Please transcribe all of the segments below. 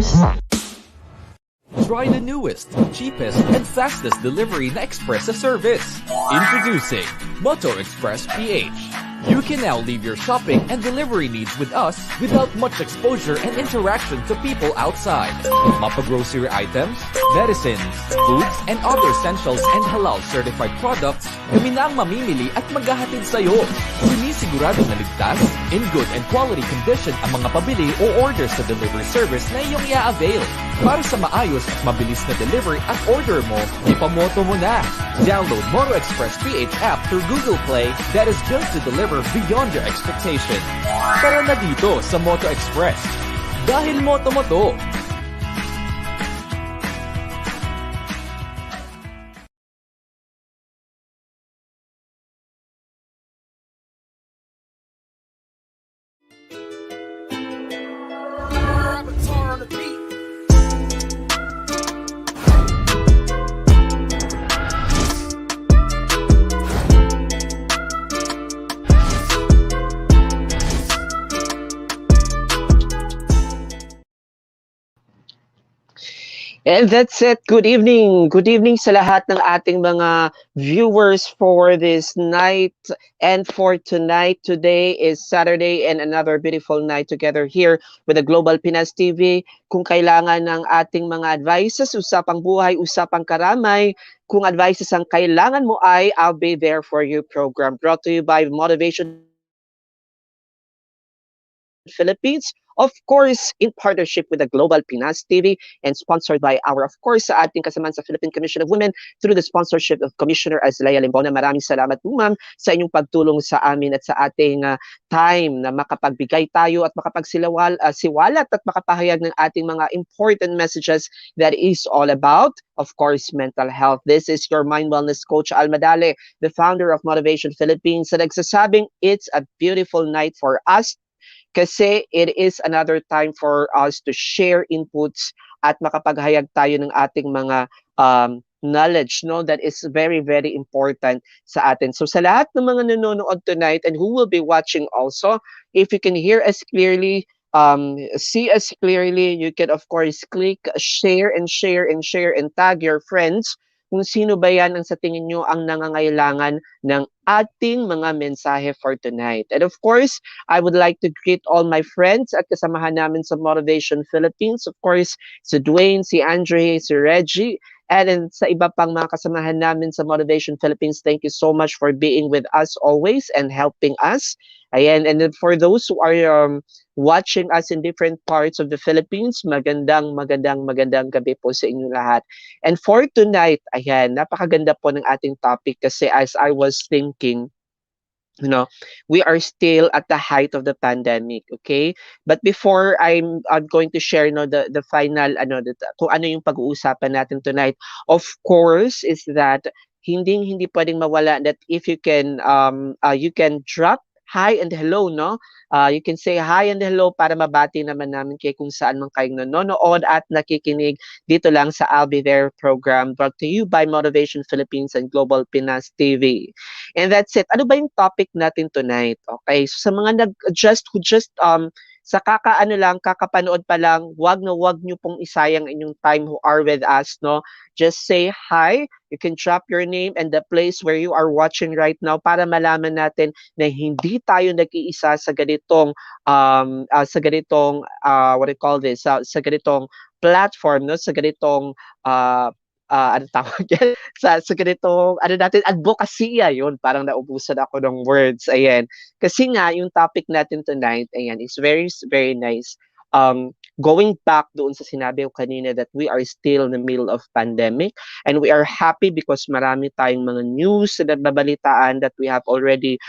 customers. Try the newest, cheapest, and fastest delivery na express service. Introducing Moto Express PH. You can now leave your shopping and delivery needs with us without much exposure and interaction to people outside. Mapa-grocery items, medicines, foods, and other essentials and halal-certified products, kami na ang mamimili at maghahatid sa'yo. Sinisigurado na ligtas, in good and quality condition ang mga pabili o orders sa delivery service na iyong i-avail. Para sa maayos at mabilis na delivery at order mo, ipamoto mo na. Download Moto Express PH app through Google Play that is built to deliver beyond your expectation. Tara na dito sa Moto Express. Dahil moto mo to. And that's it. Good evening. Good evening sa lahat ng ating mga viewers for this night and for tonight. Today is Saturday and another beautiful night together here with the Global Pinas TV. Kung kailangan ng ating mga advices, usapang buhay, usapang karamay, kung advices ang kailangan mo ay I'll be there for you program. Brought to you by Motivation Philippines, of course, in partnership with the Global Pinas TV and sponsored by our, of course, sa ating kasamaan sa Philippine Commission of Women through the sponsorship of Commissioner Azalea Limbona. Maraming salamat po, ma'am, sa inyong pagtulong sa amin at sa ating time na makapagbigay tayo at siwalat at makapahayag ng ating mga important messages that is all about, of course, mental health. This is your Mind Wellness Coach, Al Madale, the founder of Motivation Philippines, na nagsasabing it's a beautiful night for us kasi it is another time for us to share inputs at makapaghayag tayo ng ating mga knowledge, no, that is very, very important sa atin. So sa lahat ng mga nanonood tonight and who will be watching also, if you can hear us clearly, see us clearly, you can of course click share and share and share and tag your friends kung sino ba yan ang sa tingin nyo ang nangangailangan ng ating mga mensahe for tonight. And of course, I would like to greet all my friends at kasamahan namin sa Motivation Philippines. Of course, si Dwayne, si Andre, si Reggie, and sa iba pang mga kasamahan namin sa Motivation Philippines. Thank you so much for being with us always and helping us. Ayan, and then for those who are watching us in different parts of the Philippines, magandang gabi po sa inyo lahat. And for tonight, ayan, napakaganda po ng ating topic kasi as I was thinking, you know, we are still at the height of the pandemic, okay? But before I'm going to share, you know, the final, kung ano yung pag-uusapan natin tonight, of course, is that hindi pwedeng mawala that if you can drop hi and hello, no? You can say hi and hello para mabati naman namin kay kung saan man kayong nanonood at nakikinig dito lang sa I'll Be There program brought to you by Motivation Philippines and Global Pinas TV. And that's it. Ano ba yung topic natin tonight? Okay, so sa mga who just sa kakapanood pa lang, wag nyo pong isayang inyong time who are with us, no? Just say hi. You can drop your name and the place where you are watching right now para malaman natin na hindi tayo nag-iisa sa ganitong what do you call this? Sa ganitong platform, no? Sa ganitong ano tawag yan? sa ganitong, advokasya yun. Parang naubusan ako ng words. Ayan. Kasi nga, yung topic natin tonight, ayan, is very, very nice. Going back doon sa sinabi ko kanina that we are still in the middle of pandemic and we are happy because marami tayong mga news na nababalitaan that we have already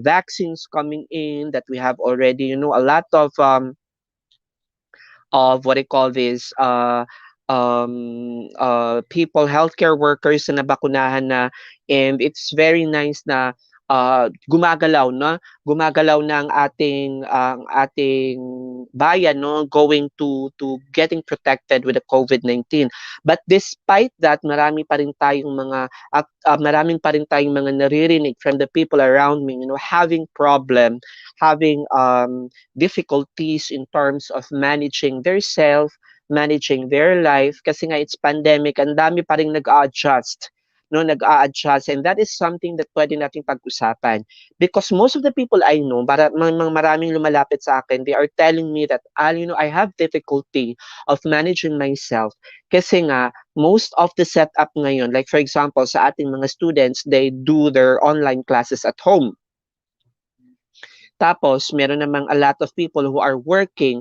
vaccines coming in, that we have already, you know, a lot of what I call this, people, healthcare workers na nabakunahan na, and it's very nice na gumagalaw na ang ating bayan, no, going to getting protected with the COVID-19. But despite that, marami pa rin tayong mga naririnig from the people around me, you know, having difficulties in terms of managing their self, managing their life kasi nga it's pandemic, ang dami pa ring nag-a-adjust, no, nag-a-adjust, and that is something that pwede nating pag-usapan. Because most of the people I know, maraming lumalapit sa akin, they are telling me that, I have difficulty of managing myself kasi nga, most of the setup ngayon, like for example, sa ating mga students, they do their online classes at home. Tapos meron namang a lot of people who are working,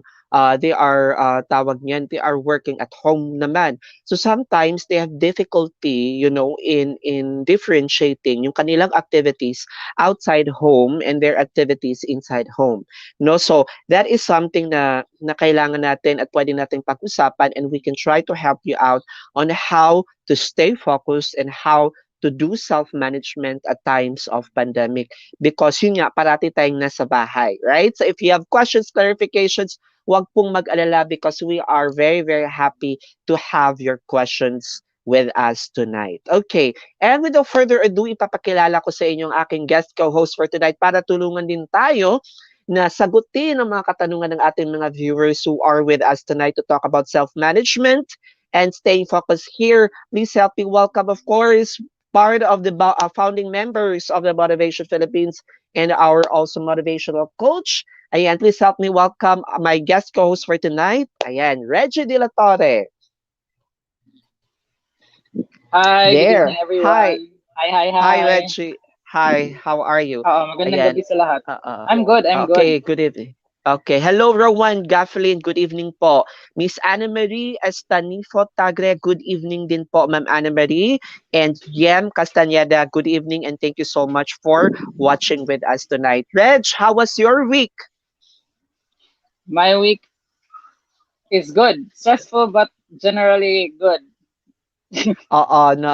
they are tawag niyan, they are working at home naman. So sometimes they have difficulty, in differentiating yung kanilang activities outside home and their activities inside home. No, so that is something na kailangan natin at pwede nating pag-usapan, and we can try to help you out on how to stay focused and how to do self-management at times of pandemic, because yun nga, parati tayong nasa bahay, right? So if you have questions, clarifications, huwag pong mag-alala because we are very, very happy to have your questions with us tonight. Okay, and without further ado, ipapakilala ko sa inyo ang aking guest co-host for tonight para tulungan din tayo na sagutin ang mga katanungan ng ating mga viewers who are with us tonight to talk about self-management and staying focused here. Please help me welcome, of course, part of the founding members of the Motivation Philippines and our also motivational coach. Ayan, please help me welcome my guest co-host for tonight. Ayan, Reggie De La Torre. Hi, good There. evening everyone. Hi. Hi. Hi, Reggie. Hi, how are you? Magandang Ayan. gabi sa lahat. Uh-uh. I'm good. Okay, good evening. Okay. Hello, Rowan Gafflin. Good evening po. Miss Anna Marie Estanifo Tagre. Good evening din po, Ma'am Anna Marie. And Yem Castañeda. Good evening and thank you so much for watching with us tonight. Reg, how was your week? My week is good. Stressful but generally good. Oo, no.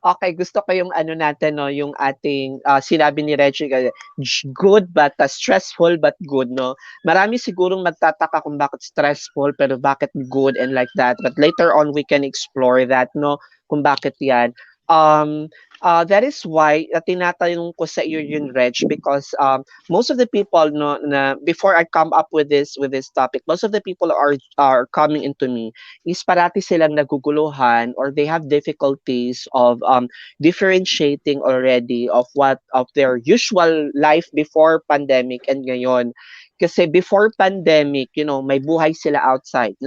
Okay, gusto ko yung ano natin, no, yung ating sinabi ni Reggie, good but stressful but good, no. Marami sigurong magtataka kung bakit stressful pero bakit good and like that. But later on we can explore that, no, kung bakit 'yan. Um that is why tinatanong ko sa iyo yun, Reg, because most of the people, no, na before I come up with this topic, most of the people are coming into me is parati silang naguguluhan or they have difficulties of differentiating already of what of their usual life before pandemic and ngayon. Kasi before pandemic, may buhay sila outside,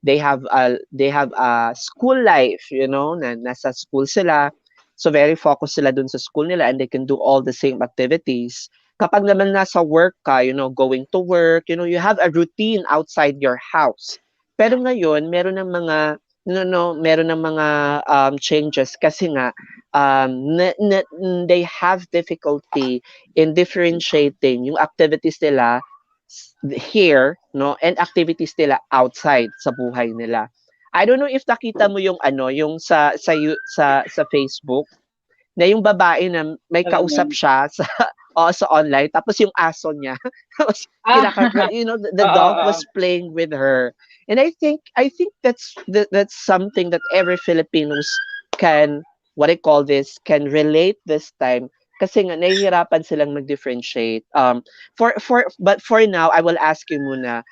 they have a school life, na nasa school sila. So very focused sila dun sa school nila and they can do all the same activities. Kapag naman nasa work ka, going to work, you have a routine outside your house. Pero ngayon, meron ng mga changes kasi nga they have difficulty in differentiating yung activities nila here, no, and activities nila outside sa buhay nila. I don't know if nakita mo yung yung sa Facebook na yung babae na may kausap Talagang. siya sa sa online tapos yung aso niya tapos Ah, the dog oo. was playing with her, and I think that's something that every Filipinos can, what I call this, can relate this time kasi nga nahihirapan silang mag-differentiate. But for now I will ask you muna,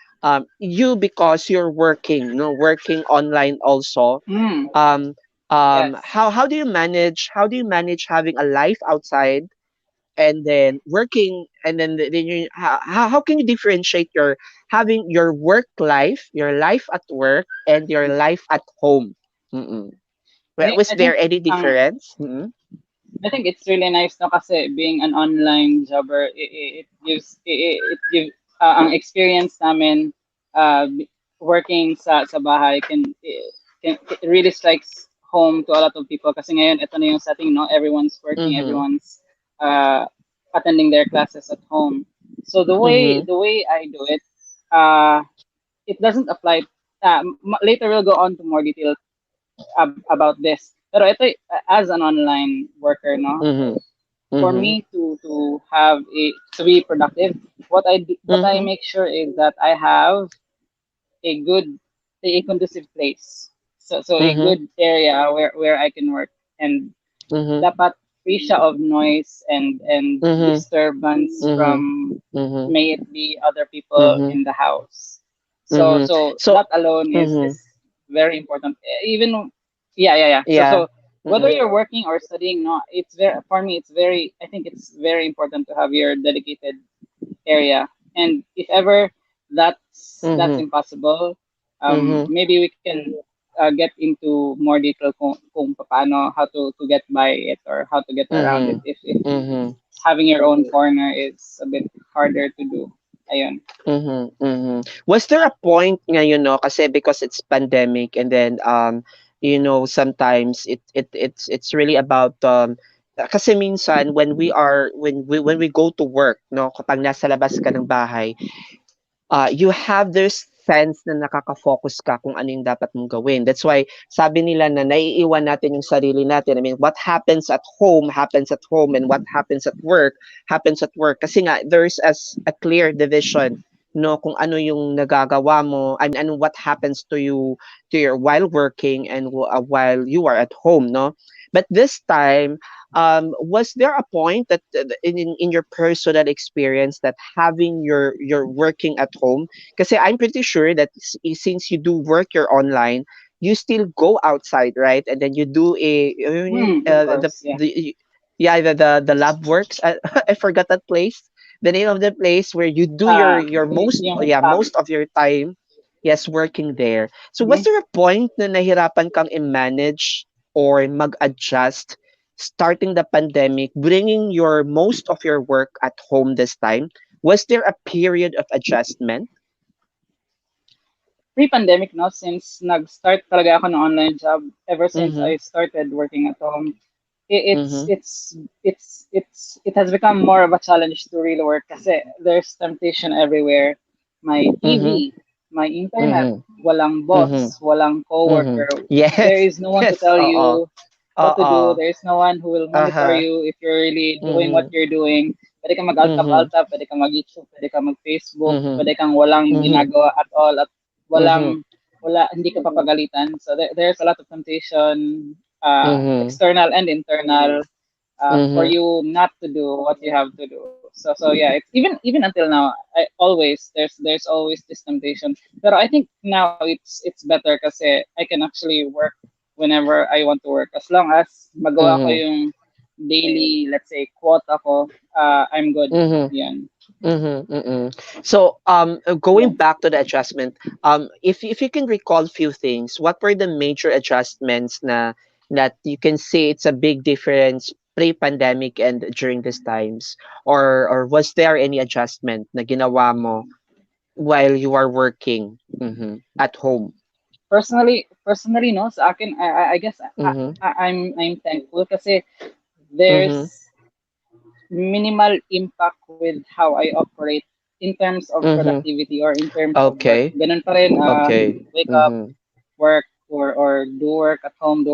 you, because you're working, working online also, Mm, um yes. how do you manage having a life outside and then working, and then how can you differentiate your having your work life, your life at work and your life at home? Mm-mm. I think Was I there think any ang difference? Mm-mm. I think it's really nice no kasi being an online jobber, it gives ang experience namin working sa bahay it really strikes home to a lot of people kasi ngayon ito na yung setting, no, everyone's working, Mhm. everyone's uh, attending their classes at home. So the way Mhm. the way I do it, uh, it doesn't apply. Later we'll go on to more detail about this. Pero ito, as an online worker, no, Mhm. for Mhm. me to be productive, what I Mhm. make sure is that I have a good a conducive place. So a Mhm. good area where I can work, and Mhm. dapat free siya of noise and Mhm. disturbance Mhm. from, Mhm. may it be other people Mhm. in the house. So Mhm. so So that alone is mhm. very important. Even yeah. So Yeah. whether Mm-mm. you're working or studying, no, it's very for me. It's very. I think it's very important to have your dedicated area. And if ever that's Mhm. impossible, Mhm. maybe we can get into more detail kung paano how to get by it or how to get around it Mhm. if Mhm. having your own corner is a bit harder to do. Ayun. Mhm. Mhm. Was there a point ngayon, no, kasi because it's pandemic, and then sometimes it's really about kasi minsan when we go to work, no, kapag nasa labas ka ng bahay, you have this sense na nakaka-focus ka kung ano yung dapat mong gawin. That's why sabi nila na naiiwan natin yung sarili natin. I mean, what happens at home, and what happens at work. Kasi nga, there's a clear division, no, kung ano yung nagagawa mo, I mean, ano what happens to your while working, and while you are at home, no. But this time, was there a point that in your personal experience that having your working at home, because I'm pretty sure that since you do work your online, you still go outside, right? And then you do Of course, yeah. the lab works. I forgot that place, the name of the place where you do your Yung most of your time, yes, working there. So was mhm. there a point na nahirapan kang i-manage or mag-adjust starting the pandemic, bringing your most of your work at home this time? Was there a period of adjustment? Pre-pandemic, no, since nag-start talaga ako ng online job, ever since Mm-hmm. I started working at home, Mm-hmm. it has become more of a challenge to really work kasi there's temptation everywhere. My Mm-hmm. TV, my internet, Mm-hmm. walang Mm-hmm. boss, walang Mm-hmm. coworker. There Yes. is no one to Yes. tell Uh-uh. you what to do. Uh-uh. There is no one who will monitor Uh-huh. you if you're really doing what Mm-hmm. you're doing. Pwede kang Mm-hmm. mag-alta-alta, pwede kang mag-YouTube, pwede kang mag-Facebook, Mm-hmm. pwede kang walang Mm-hmm. ginagawa at all at Mm-hmm. hindi ka papagalitan. So there's a lot of temptation, Mm-hmm. external and internal, for Mm-hmm. you not to do what you have to do. So yeah, it's even until now, I always there's always this temptation. But I think now it's better kasi I can actually work whenever I want to work as long as magawa ko Mm-hmm. yung daily, let's say, quota ko. I'm good. Mm-hmm. Yan. Mm-hmm, mm-hmm. So, going Yeah. back to the adjustment, if you can recall few things, what were the major adjustments na that you can say it's a big difference pre-pandemic and during these times, or was there any adjustment na ginawa mo while you are working at home? Personally, no, sa akin, I guess Mm-hmm, I'm thankful kasi there's mm-hmm, minimal impact with how I operate in terms of mm-hmm. productivity or in terms of work. Okay, Ganun pa rin, okay. wake up, Mm-hmm. work, or do work at home.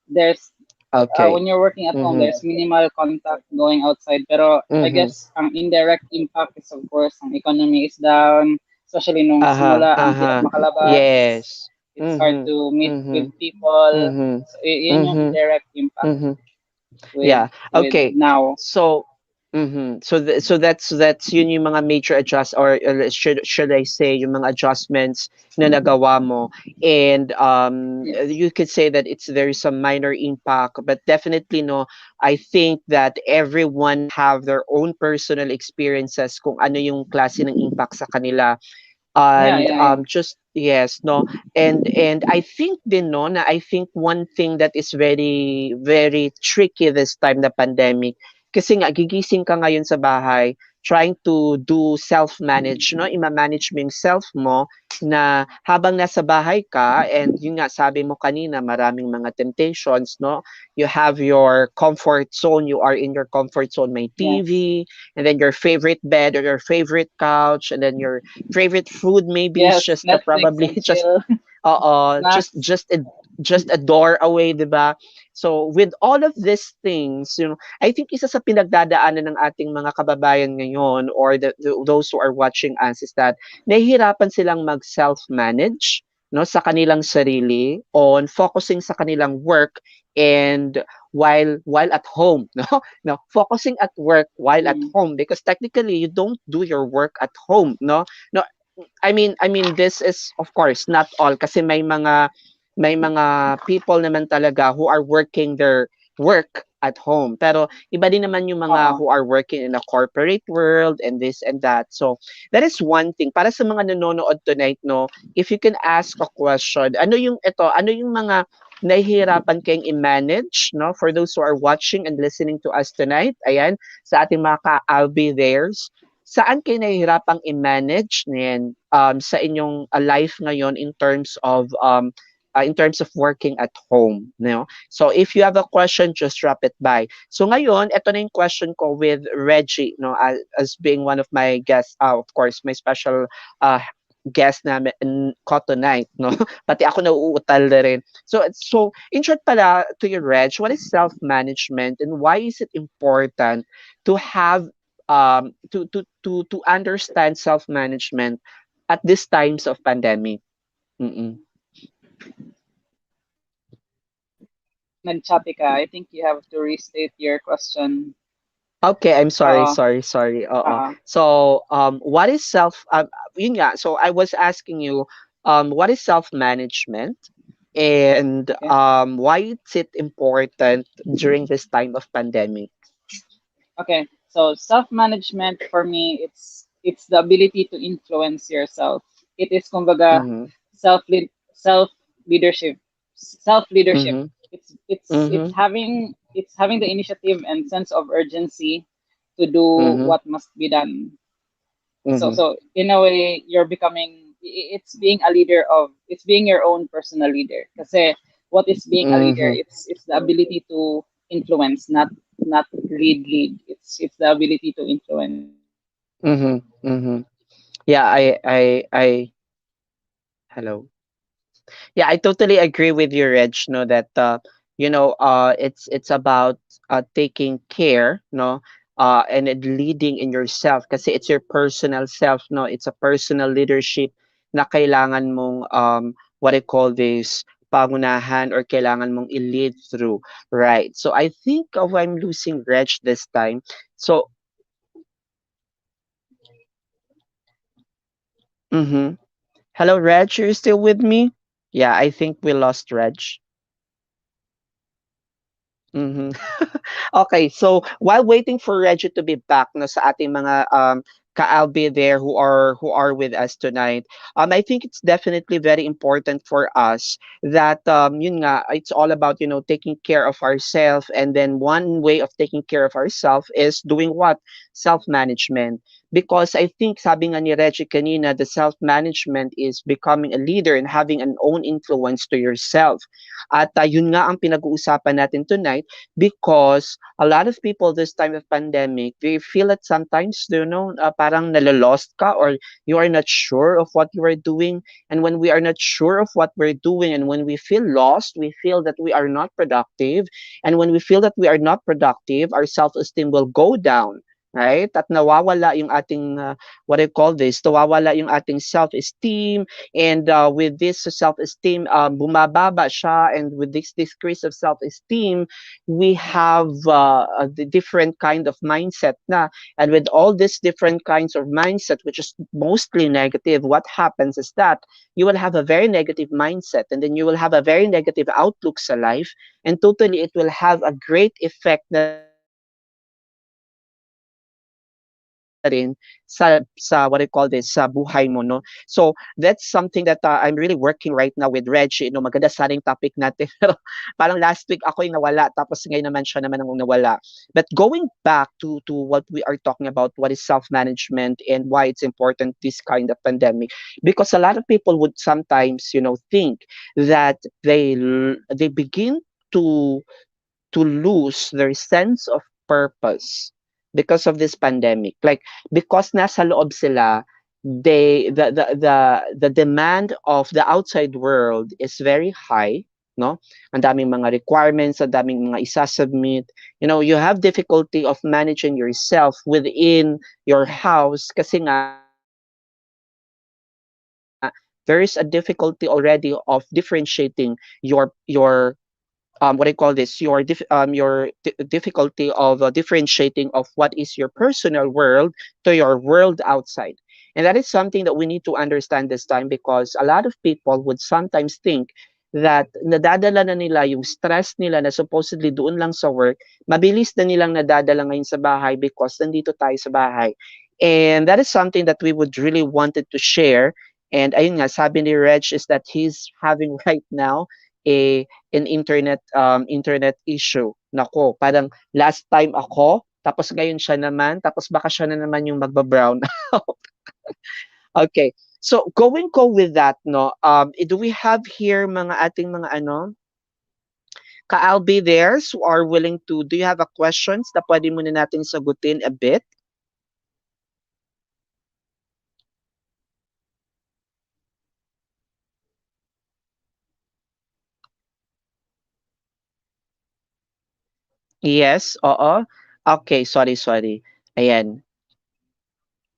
There's Okay. when you're working at home, Mm-hmm, there's minimal contact going outside. Pero I mm-hmm. guess ang indirect impact is of course ang economy is down, especially nung Uh-huh, simula ang hirap uh-huh. makalabas. Yes. It's hard Mm-hmm, to meet mm-hmm. with people. Mhm. So yun yung Mhm. indirect impact Mhm. with Yeah. with Okay. now. So so that's yun yung mga major adjust, or should I say yung mga adjustments na nagawa mo, and Yeah. you could say that there is some minor impact, but definitely, no, I think that everyone have their own personal experiences kung ano yung klase ng impact sa kanila. And Yeah. just yes, no, and I think din, no, na I think one thing that is very very tricky this time, the pandemic, kasi nga gigising ka ngayon sa bahay trying to do self manage, no, ima-manage mo yung self mo na habang nasa bahay ka, and yun nga sabi mo kanina, maraming mga temptations, no, you have your comfort zone, you are in your comfort zone, may Yes. TV, and then your favorite bed or your favorite couch, and then your favorite food maybe is Yes. just Netflix probably and just chill. just Snacks. just a door away, 'di ba? So with all of these things, I think isa sa pinagdadaanan ng ating mga kababayan ngayon, or those who are watching us, is that nahihirapan silang mag self-manage, no, sa kanilang sarili, on focusing sa kanilang work, and while at home, no, no, focusing at work while at Mm. home, because technically you don't do your work at home, no, no, I mean, this is of course not all kasi may mga people naman talaga who are working their work at home. Pero iba din naman yung mga Oo. who are working in a corporate world and this and that. So that is one thing. Para sa mga nanonood tonight, no, if you can ask a question, ano yung mga nahihirapan kayong i-manage, no, for those who are watching and listening to us tonight, ayan, sa ating mga ka-I'll be there's, saan kayo nahihirapang i-manage niyan sa inyong life ngayon in terms of working at home, no? So if you have a question, just drop it by. So ngayon, ito na yung question ko with Reggie, no, as being one of my guests, of course, my special uh, guest namin ko tonight, no? Pati ako nauutal na rin. So in short pala to your Reg, what is self-management and why is it important to have to understand self-management at these times of pandemic? Mm-mm. Nag-choppy ka. I think you have to restate your question. Okay, I'm sorry, Oo. sorry. Oo. Oo. So, what is yun nga, so I was asking you, what is self-management and Okay. why is it important during this time of pandemic? Okay. So self-management for me, it's the ability to influence yourself. It is kumbaga Mm-hmm. self leadership. Self leadership. Mm-hmm. It's Mm-hmm. having the initiative and sense of urgency to do Mm-hmm. what must be done. So Mm-hmm. so in a way you're becoming, it's being a leader of, it's being your own personal leader. Kasi what is being a leader? Mm-hmm. It's the ability to influence, not lead. It's the ability to influence. Mm-hmm. Mm-hmm. Yeah, I hello. Yeah, I totally agree with you, Reg. No, that it's about taking care, no, and it leading in yourself kasi it's your personal self, no. It's a personal leadership na kailangan mong what I call this pangunahan or kailangan mong i-lead through, right? So I think I'm losing Reg this time. So, mm-hmm. Hello, Reg, are you still with me? Yeah, I think we lost Reg. Mhm. Okay, so while waiting for Reggie to be back no sa ating mga ka-albe there who are with us tonight, I think it's definitely very important for us that yun nga, it's all about taking care of ourselves, and then one way of taking care of ourselves is doing what? Self-management. Because I think sabi nga ni Reggie kanina, the self-management is becoming a leader and having an own influence to yourself. At yun nga ang pinag-uusapan natin tonight because a lot of people this time of pandemic, they feel it sometimes, parang nalolost ka or you are not sure of what you are doing. And when we are not sure of what we're doing and when we feel lost, we feel that we are not productive. And when we feel that we are not productive, our self-esteem will go down. Right? At nawawala yung ating, what I call this, nawawala yung ating self-esteem. And with this self-esteem, bumababa siya. And with this decrease of self-esteem, we have the different kind of mindset na, and with all these different kinds of mindset which is mostly negative, what happens is that you will have a very negative mindset, and then you will have a very negative outlook sa life, and totally it will have a great effect na rin sa what I call this sa buhay mo, no. So that's something that I'm really working right now with Reggie, no. Maganda sana yung topic natin pero parang last week ako yung nawala tapos ngayon naman siya naman ang nawala. But going back to what we are talking about, what is self management and why it's important this kind of pandemic, because a lot of people would sometimes think that they begin to lose their sense of purpose because of this pandemic. Like because nasa loob sila, the demand of the outside world is very high, no? Ang daming mga requirements, ang daming mga isa-submit. You have difficulty of managing yourself within your house kasi nga there is a difficulty already of differentiating your what I call this, your difficulty of differentiating of what is your personal world to your world outside. And that is something that we need to understand this time because a lot of people would sometimes think that nadadala na nila yung stress nila na supposedly doon lang sa work, mabilis na nilang nadadala ngayon sa bahay because nandito tayo sa bahay. And that is something that we would really wanted to share. And ayun nga, sabi ni Reg is that he's having right now an internet issue. Nako, parang last time ako, tapos ngayon siya naman, tapos baka siya na naman yung magba-brown out. Okay. So going ko with that, no, do we have here mga ating mga ano, ka-Albi there who are willing to, do you have a questions na pwede muna natin sagutin a bit? Yes, oo. Okay, sorry. Ayan.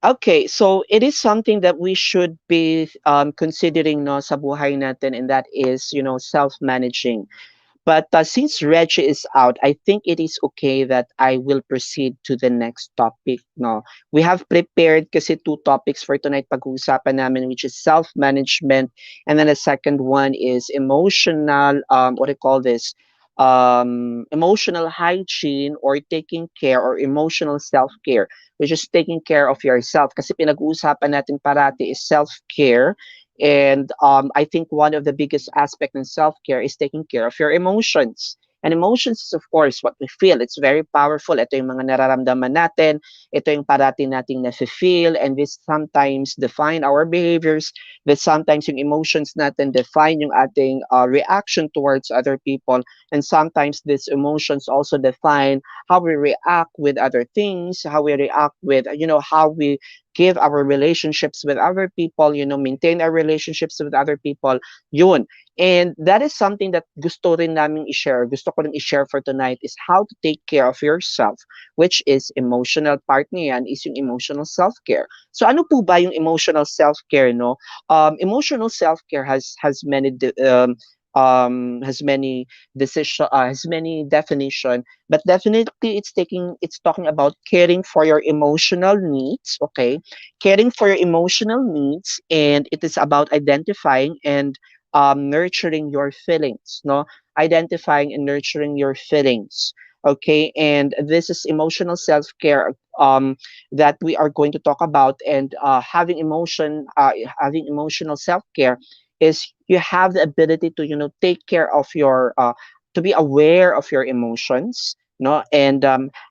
Okay, so it is something that we should be considering no sa buhay natin, and that is, self-managing. But since Reggie is out, I think it is okay that I will proceed to the next topic. No, we have prepared kasi two topics for tonight pag-uusapan namin, which is self-management, and then the second one is emotional. What do you call this? Emotional hygiene or taking care or emotional self-care, which is taking care of yourself. Kasi pinag-uusapan natin parati is self-care. And I think one of the biggest aspects in self care is taking care of your emotions. And emotions is, of course, what we feel. It's very powerful. Ito yung mga nararamdaman natin. Ito yung parati nating nafe-feel. And this sometimes define our behaviors. This sometimes yung emotions natin define yung ating reaction towards other people. And sometimes these emotions also define how we react with other things, how we react with, how we give our relationships with other people, maintain our relationships with other people, yun. And that is something that gusto rin namin i-share, gusto ko rin i-share for tonight is how to take care of yourself, which is emotional part niyan is yung emotional self-care. So ano po ba yung emotional self-care, no? Emotional self-care has many decision has many definition, but definitely it's talking about caring for your emotional needs, okay, caring for your emotional needs, and it is about identifying and nurturing your feelings, no, identifying and nurturing your feelings, okay. And this is emotional self-care that we are going to talk about. And having emotional self-care is you have the ability to take care of your to be aware of your emotions, no, and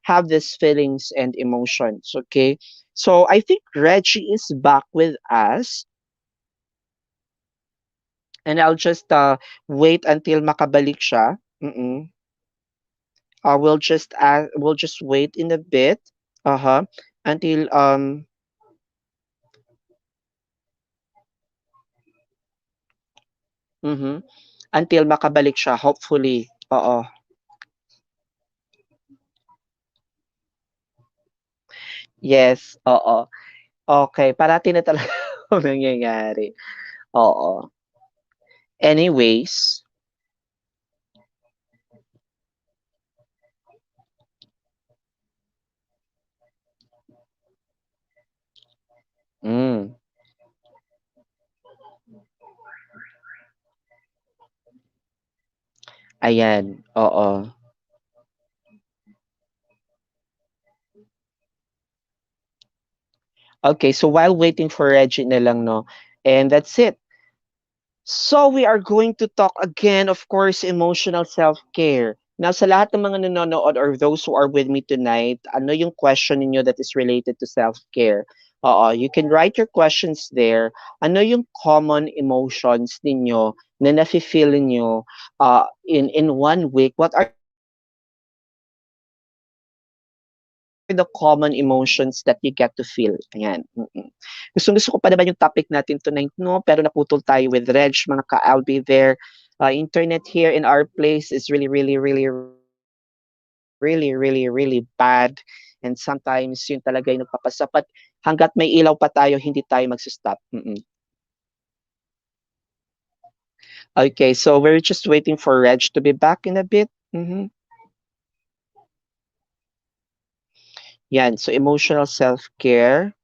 have these feelings and emotions, okay. So I think Reggie is back with us, and I'll just wait until makabalik siya. Mm-mm. We'll just wait in a bit, uh-huh, until mhm, until makabalik siya, hopefully. Oo. Yes, oo. Okay, parati na talaga nangyayari. Oo. Anyways, hmm, ayan, oo. Okay, so while waiting for Reggie na lang, no, and that's it. So we are going to talk again, of course, emotional self-care. Now, sa lahat ng mga nanonood or those who are with me tonight, ano yung question ninyo that is related to self-care? You can write your questions there. Ano yung common emotions ninyo na nafe-feel ninyo in 1 week? What are the common emotions that you get to feel? Ayan. Gustong-gusto ko pa naman yung topic natin tonight, no? Pero naputol tayo with Reg, mga ka-I'll be there. Internet here in our place is really, really, really, really, really, really bad. And sometimes yun talaga yung nagpapasapat. Hanggat may ilaw pa tayo, hindi tayo magsistop. Okay, so we're just waiting for Reg to be back in a bit. Yan, so emotional self-care.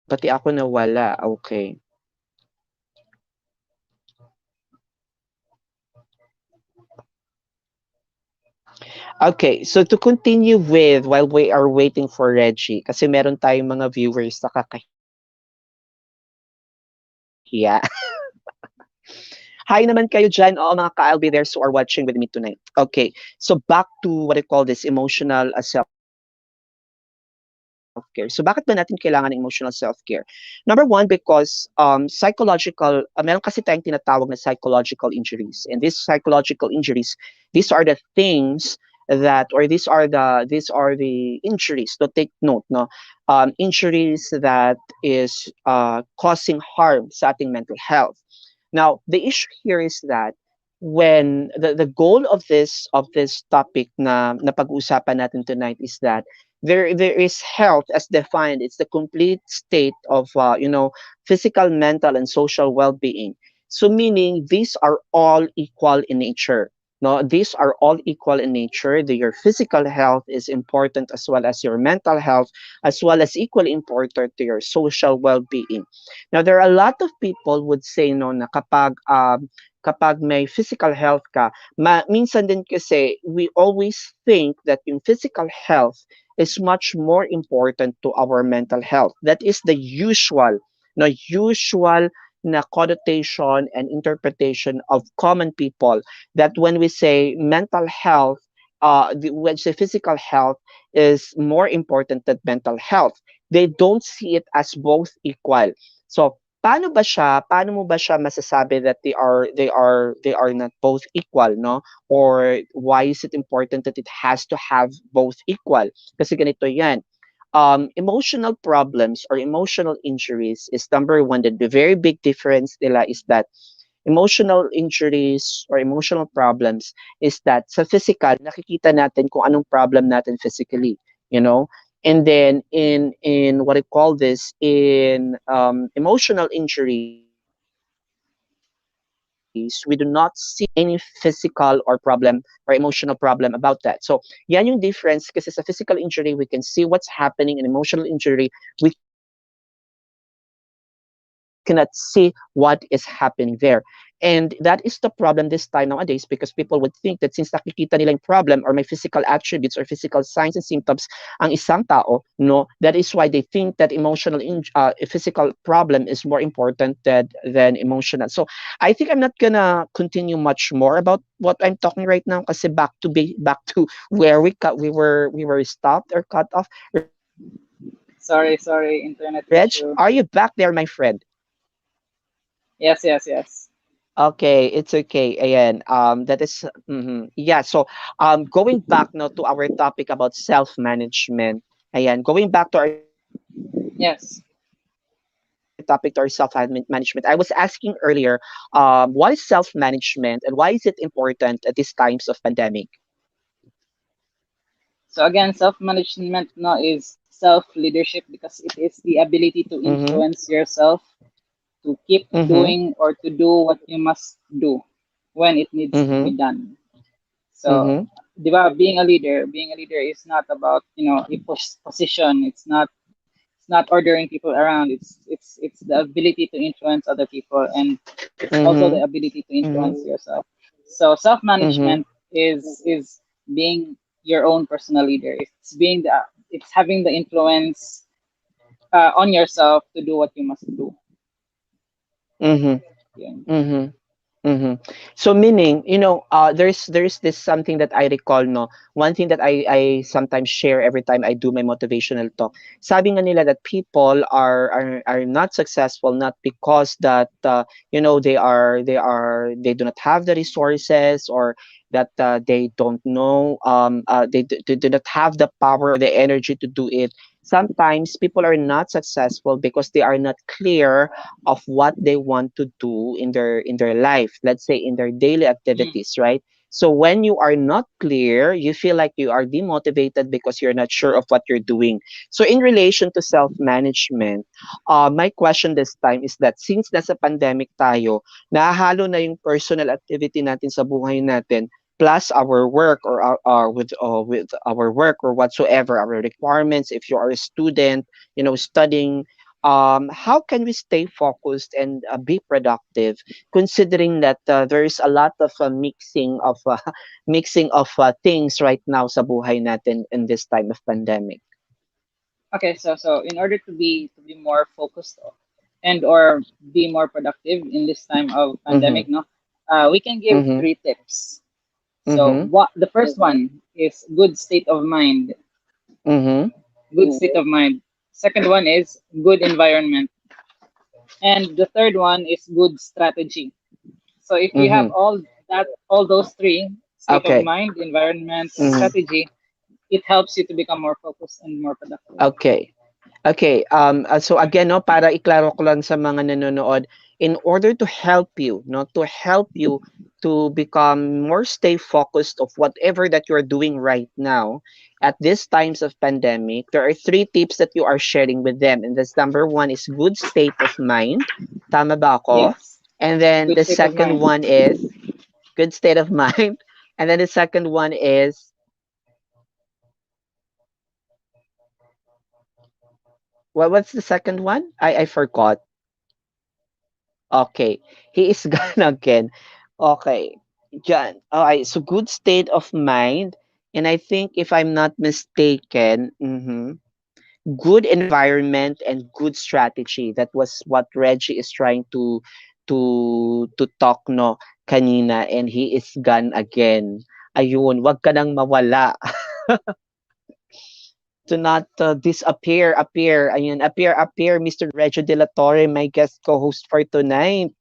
Pati ako nawala. Okay. Okay, so to continue with while we are waiting for Reggie, kasi meron tayong mga viewers na kakahiya. Hi naman kayo dyan, all mga ka-LB those who are watching with me tonight. Okay, so back to what I call this emotional self-care. So bakit ba natin kailangan ng emotional self-care? Number one, because psychological, meron kasi tayong tinatawag na psychological injuries. And these psychological injuries, these are the things that, or these are the injuries to take note, no? Injuries that is causing harm sa ating mental health. Now, the issue here is that when the goal of this topic na pag-uusapan natin tonight is that there is health as defined. It's the complete state of physical, mental, and social well-being. So meaning these are all equal in nature. No, these are all equal in nature. Your physical health is important as well as your mental health, as well as equally important to your social well-being. Now, there are a lot of people would say no na kapag may physical health ka, minsan din kasi we always think that yung physical health is much more important to our mental health. That is the usual, no, usual na connotation and interpretation of common people that when we say mental health, when we say physical health is more important than mental health, they don't see it as both equal. So, paano mo ba siya masasabi that they are not both equal, no? Or why is it important that it has to have both equal? Kasi ganito 'yan. Emotional problems or emotional injuries is number one. The very big difference nila is that emotional injuries or emotional problems is that sa physical, nakikita natin kung anong problem natin physically, you know? And then in what I call this, in emotional injuries, we do not see any physical or emotional problem about that. So yan yung difference kasi sa physical injury, we can see what's happening. In emotional injury, we cannot see what is happening there. And that is the problem this time nowadays because people would think that since nakikita nila yung problem or may physical attributes or physical signs and symptoms ang isang tao, no, that is why they think that physical problem is more important than emotional. So I think I'm not gonna continue much more about what I'm talking right now kasi back to where we were stopped or cut off. Reg, are you back there, my friend? Sorry, internet issue. Yes, yes, yes. Okay, it's okay. Ayan. That is, yeah. So, going back now to our topic about self-management. Ayan, going back to our topic to our self-management. Yes. I was asking earlier, what is self-management and why is it important at these times of pandemic? So again, self-management now is self-leadership because it is the ability to Mm-hmm. influence yourself to keep Mm-hmm. doing or to do what you must do when it needs to Mm-hmm. be done. So, Mm-hmm. di ba, being a leader is not about, a position. It's not ordering people around. It's the ability to influence other people, and it's also Mm-hmm. the ability to Mm-hmm. influence yourself. So Mm-hmm. self-management is being your own personal leader. It's having the influence on yourself to do what you must do. Mm-hmm. Yun. Mm-hmm. Mm-hmm. So meaning, there's this something that I recall, no. One thing that I sometimes share every time I do my motivational talk. Sabi nga nila that people are not successful not because that they do not have the resources or that they don't know they do not have the power or the energy to do it. Sometimes people are not successful because they are not clear of what they want to do in their life, let's say in their daily Mm. activities, right? So when you are not clear, you feel like you are demotivated because you're not sure of what you're doing. So in relation to self-management, my question this time is that since nasa pandemic tayo, nahahalo na yung personal activity natin sa buhay natin plus our work or with our work or whatsoever our requirements if you are a student, studying, how can we stay focused and be productive, considering that there is a lot of mixing of mixing of things right now sa buhay natin in this time of pandemic. Okay, so in order to be more focused and or be more productive in this time of Mm-hmm. pandemic, no, we can give Mm-hmm. 3 tips. So Mm-hmm. what the first one is good state of mind. Mm-hmm. Good state of mind. Second one is good environment, and the third one is good strategy. So if you have Mm-hmm. all those three, state of Okay. mind, environment, and Mm-hmm. strategy, it helps you to become more focused and more productive. Okay. Okay, so again, no, para iklaro ko lang sa mga nanonood, in order to help you, no, to help you to become more stay focused of whatever that you're doing right now at these times of pandemic, there are 3 tips that you are sharing with them. And this number one is good state of mind. Tama ba ako? Yes, And then good the state of second mind. one is good state of mind. And then the second one is, what's the second one? I forgot. Okay. He is gone again. Okay. John. Okay. So good state of mind. And I think if I'm not mistaken, good environment and good strategy. That was what Reggie is trying to talk no kanina, and he is gone again. Ayun, wag ka nang mawala. To not appear. Ayun, appear, Mr. Reggie De La Torre, my guest co-host for tonight.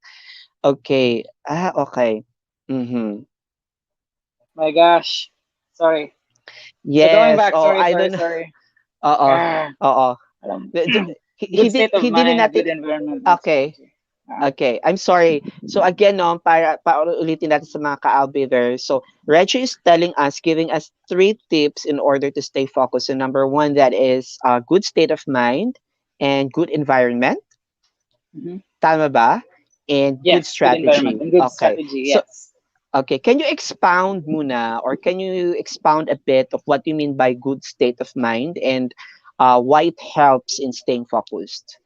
Okay. Okay. Mhm. My gosh, sorry. So going Yes. back, Oh, sorry, I sorry, don't know. sorry. Oo. Ah, Oo. alam. He Good did state of mind, natin. good environment, and Okay. strategy. Ah, Okay. I'm sorry. So again, no, para ulitin natin sa mga ka-Albi there. So Reggie is telling us, giving us 3 tips in order to stay focused. So number one, that is a good state of mind and good environment. mhm. Tama ba? And good Yes, good environment strategy. and good Okay. strategy. So Yes. okay, can you expound muna, or can you expound a bit of what you mean by good state of mind, and why it helps in staying focused?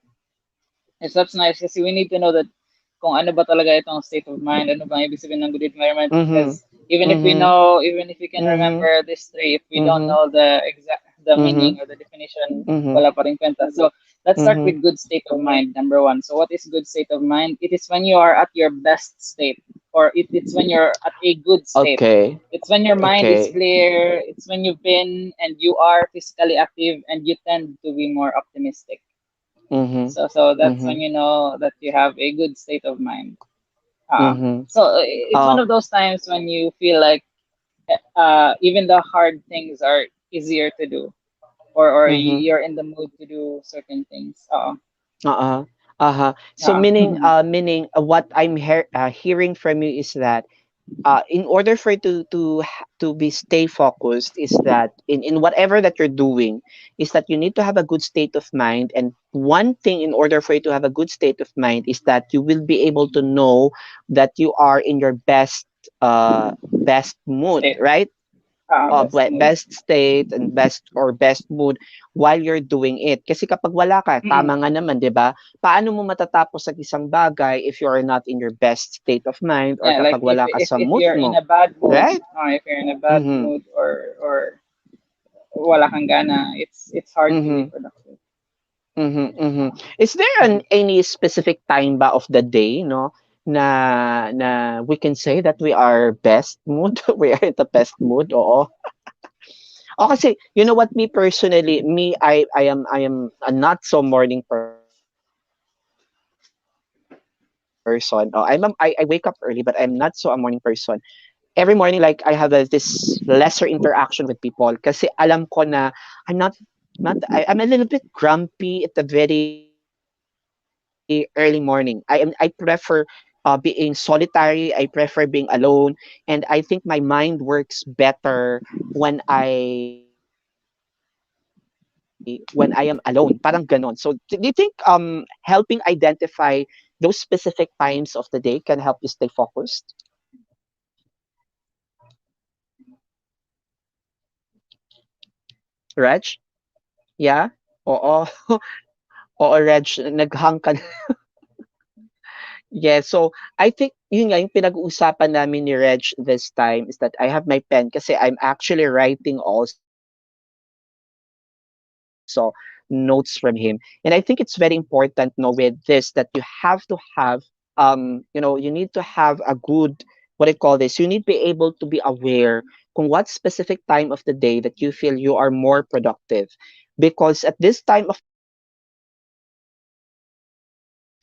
Yes, that's nice kasi we need to know that kung ano ba talaga itong state of mind, ano ba ibig sabihin ng good environment. Mhm. Because even if we Mhm. know, even if we can Mhm. remember these three, if we don't Mhm. know the Mhm. meaning or the definition, Mhm. wala pa rin kwenta. So let's start Mhm. with good state of mind, number one. So what is good state of mind? It is when you are at your best state, or it's when you're at a good state. Okay. It's when your mind is Okay. clear, it's when you've been and you are physically active and you tend to be more optimistic. Mhm. So that's when Mhm. you know that you have a good state of mind. Mhm. So it's one Oh. of those times when you feel like even the hard things are easier to do, or Mhm. you're in the mood to do certain things. Uh-uh. Uh-huh. So Uh, meaning what I'm hearing from you is that in order for you to be stay focused, is that in whatever that you're doing, is that you need to have a good state of mind. And one thing, in order for you to have a good state of mind, is that you will be able to know that you are in your best mood, state, right? best mood. Best state and best mood while you're doing it. Kasi kapag wala ka, tama Mm. nga naman, 'di ba? Paano mo matatapos ang isang bagay if you are not in your best state of mind, or Yeah, like kapag wala ka sa if mood you're in mo, a bad mood, right? if you're in a bad Mhm. mood, or wala kang gana, it's hard to be Mhm. productive. Mhm. Mhm. Is there any specific time ba of the day, no, na we can say that we are best mood, we are in the best mood? Oo. Oh, kasi you know what, me personally, I am a not so morning person. Oh, I wake up early, but I'm not so a morning person. Every morning, like I have this lesser interaction with people, kasi alam ko na I'm I'm a little bit grumpy at the very early morning. I prefer being solitary. I prefer being alone, and I think my mind works better when I am alone. Parang ganon. So do you think helping identify those specific times of the day can help you stay focused? Reg? Yeah? Oo. Oo, Reg, naghang ka. Yeah, so I think yun nga yung pinag-uusapan namin ni Reg this time is that I have my pen kasi I'm actually writing also notes from him. And I think it's very important, no, with this that you have to have you need to have a good, what I call this, you need to be able to be aware kung what specific time of the day that you feel you are more productive. Because at this time of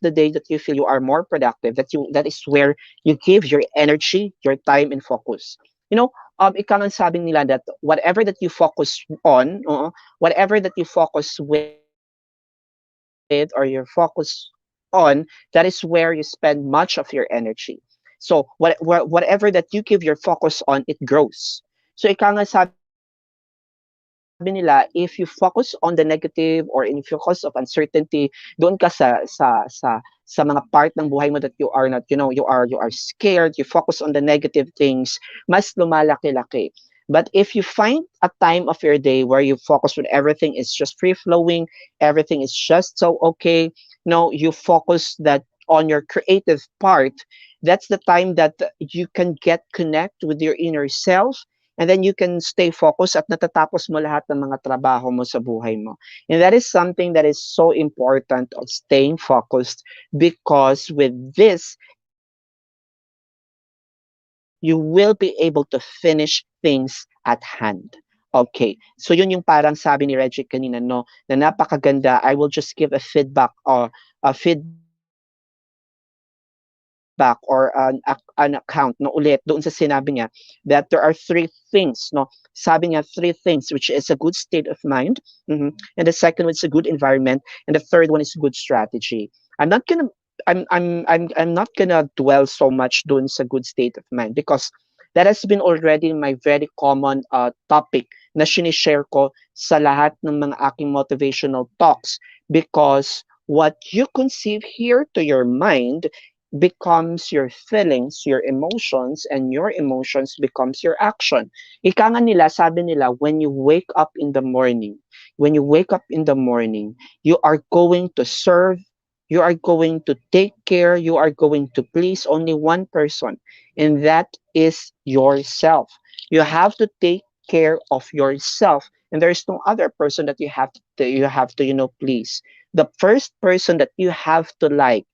the day that you feel you are more productive, that is where you give your energy, your time and focus. Ika nga sabing nila that whatever that you focus on, whatever that you focus with or you focus on, that is where you spend much of your energy. So whatever that you give your focus on, it grows. So ika nga sabi nila, if you focus on the negative or in focus of uncertainty, doon ka sa mga part ng buhay mo that you are not, you are scared, you focus on the negative things, mas lumalaki-laki. But if you find a time of your day where you focus when everything is just free flowing, everything is just so okay, you focus that on your creative part, that's the time that you can get connect with your inner self, and then you can stay focused at natatapos mo lahat ng mga trabaho mo sa buhay mo. And that is something that is so important of staying focused, because with this, you will be able to finish things at hand. Okay. So yun yung parang sabi ni Reggie kanina, no, na napakaganda. I will just give a feedback or a feedback or an account no ulit doon sa sinabi niya that there are three things, no. Sabi niya three things, which is a good state of mind. And the second one is a good environment, and the third one is good strategy. I'm not gonna dwell so much doon sa good state of mind, because that has been already my very common topic na sinishare ko sa lahat ng mga aking motivational talks, because what you conceive here to your mind becomes your feelings, your emotions, and your emotions becomes your action. Ika nga nila, sabi nila, when you wake up in the morning, you are going to serve, you are going to take care, you are going to please only one person, and that is yourself. You have to take care of yourself, and there is no other person that you have to please. The first person that you have to like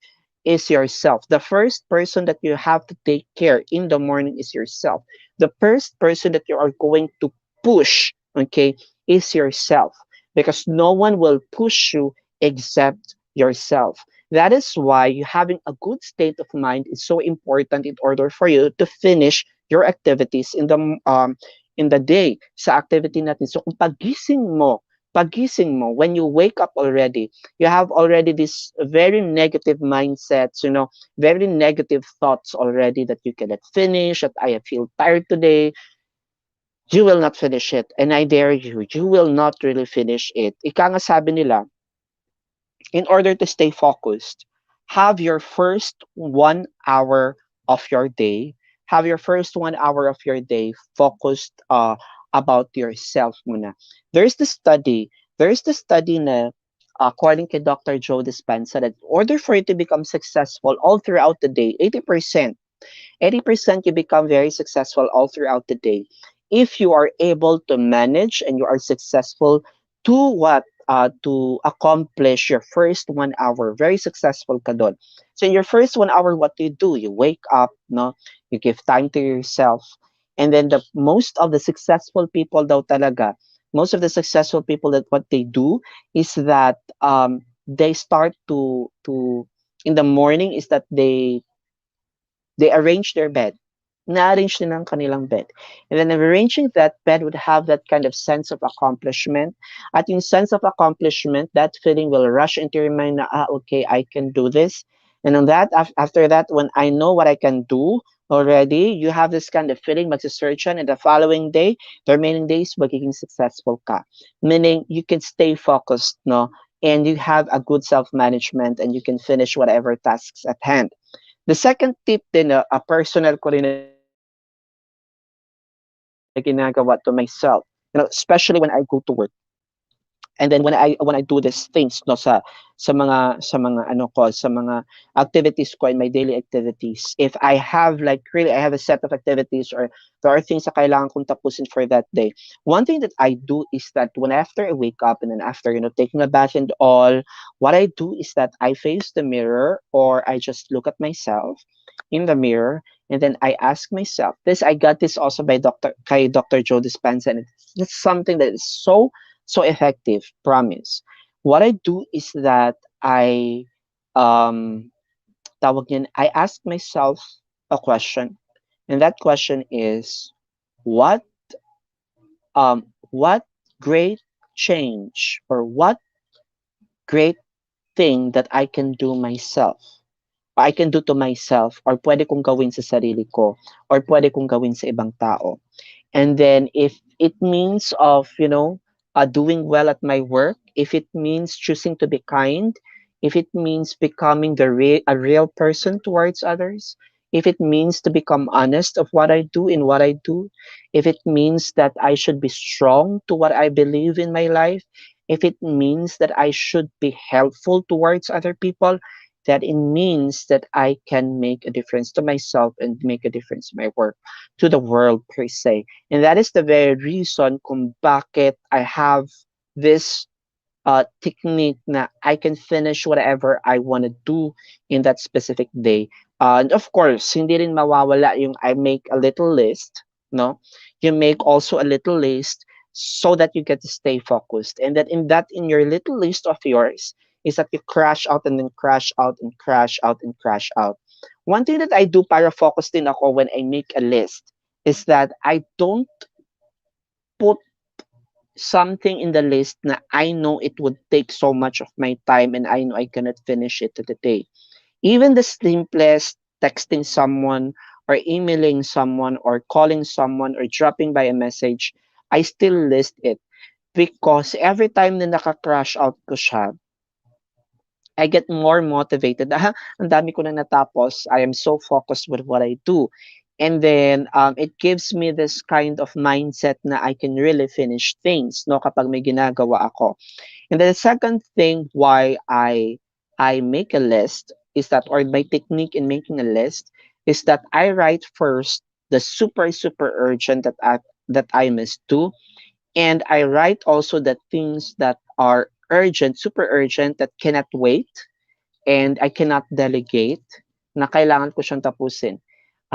is yourself. The first person that you have to take care in the morning is yourself. The first person that you are going to push, okay, is yourself, because no one will push you except yourself. That is why having a good state of mind is so important in order for you to finish your activities in the day sa activity natin. So kung pagising mo, when you wake up already, you have already this very negative mindsets, very negative thoughts already that you cannot finish, that I feel tired today. You will not finish it. And I dare you, you will not really finish it. Ika nga sabi nila, in order to stay focused, have your first 1 hour of your day, focused about yourself muna. There's the study na according to Dr. Joe Dispenza that in order for you to become successful all throughout the day, 80% you become very successful all throughout the day if you are able to manage and you are successful to to accomplish your first 1 hour. Very successful ka doon. So in your first 1 hour, what do? You wake up, no? You give time to yourself. And then most of the successful people that what they do is that they start to in the morning is that they arrange their bed. Na-arrange nila ang kanilang bed. And then arranging that bed would have that kind of sense of accomplishment. At yung sense of accomplishment, that feeling will rush into your mind na, okay, I can do this. And on that, after that, when I know what I can do already, you have this kind of feeling, magsisearch yan, and the following day, the remaining days, magiging successful ka. Meaning, you can stay focused, no? And you have a good self-management and you can finish whatever tasks at hand. The second tip din na personal ko rin na ginagawa to myself, especially when I go to work. And then when I do these things, no, sa mga ano ko, sa mga activities ko, in my daily activities, if I have like really I have a set of activities, or there are things na kailangan kong tapusin for that day, one thing that I do is that when after I wake up, and then after, taking a bath and all, what I do is that I face the mirror, or I just look at myself in the mirror, and then I ask myself this. I got this also by Dr. Joe Dispenza, and it's something that is so effective, promise. What I do is that um I ask myself a question, and that question is, what what great change, or what great thing that I can do myself, I can do to myself, or pwede kong gawin sa sarili ko, or pwede kong gawin sa ibang tao. And then if it means of, doing well at my work, if it means choosing to be kind, if it means becoming a real person towards others, if it means to become honest of what I do in what I do, if it means that I should be strong to what I believe in my life, if it means that I should be helpful towards other people, that it means that I can make a difference to myself and make a difference in my work to the world per se. And that is the very reason kung bakit I have this technique na I can finish whatever I want to do in that specific day. And of course, hindi rin mawawala yung I make a little list, no? You make also a little list so that you get to stay focused. And that in your little list of yours is that you crash out, and then crash out, and crash out, and crash out. One thing that I do para focus din ako when I make a list is that I don't put something in the list na I know it would take so much of my time, and I know I cannot finish it today. Even the simplest texting someone, or emailing someone, or calling someone, or dropping by a message, I still list it, because every time na naka-crash out ko siya, I get more motivated. Ang dami ko na natapos. I am so focused with what I do. And then it gives me this kind of mindset na I can really finish things, no, kapag may ginagawa ako. And then the second thing why I make a list is that, or my technique in making a list is that I write first the super urgent that I must do, and I write also the things that are urgent, super urgent, that cannot wait, and I cannot delegate, na kailangan ko siyang tapusin.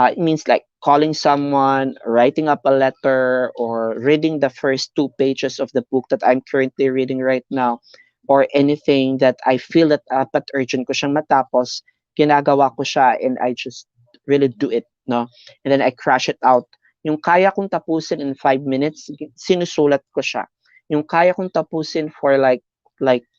It means like calling someone, writing up a letter, or reading the first 2 pages of the book that I'm currently reading right now, or anything that I feel that dapat urgent ko siyang matapos, ginagawa ko siya, and I just really do it, no? And then I crash it out. Yung kaya kong tapusin in 5 minutes, sinusulat ko siya. Yung kaya kong tapusin for like